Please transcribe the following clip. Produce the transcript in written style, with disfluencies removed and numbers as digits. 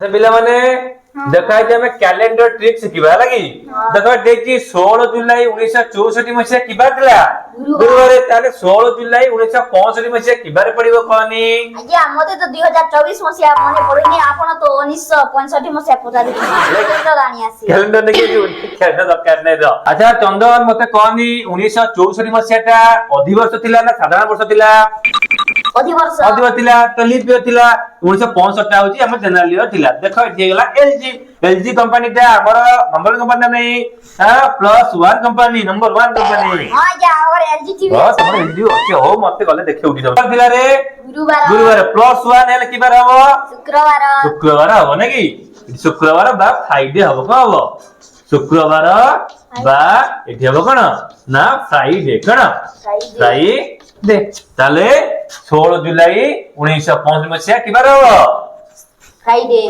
पिला माने देखा हमें कैलेंडर ट्रिक शिखा लगी देखो देखी 16 जुलाई 1964 मसीहा किबार थिला गुरुवार ताले 16 जुलाई 1965 मसीहा किबार पड़िबो कहनी आज्ञा मते तो 2024 मसीहा मने पड़िनी आपण तो 1965 मसीहा पचारि कैलेंडर आनी आसी कैलेंडर ने के कैलेंडर दरकार नै द अच्छा चंदन मते कहनी 1964 मसीहाटा अधिवर्ष थिला ना साधारण वर्ष थिला अधिवर्ष थिला तो लीप ईयर थिला 1965 टा होची हमर जनरल ईयर थिला देखो एठी गेला एलजी कंपनी टा हमर नंबर कंपनी नै +1 कंपनी नंबर 1 कंपनी हां जा और एलजी टीवी हां तमर एलजी ओके हो मते गले देखे उठी जाऊ थिला रे गुरुवार +1 हेले किबार हबो शुक्रवार हबो नै कि शुक्रवार बा फ्राइडे हबो को हबो शुक्रवार बा एठी हबो कोन ना फ्राइडे कोन फ्राइडे ताले 16 जुलाई 1965 मसीहा किबार हबो फ्राइडे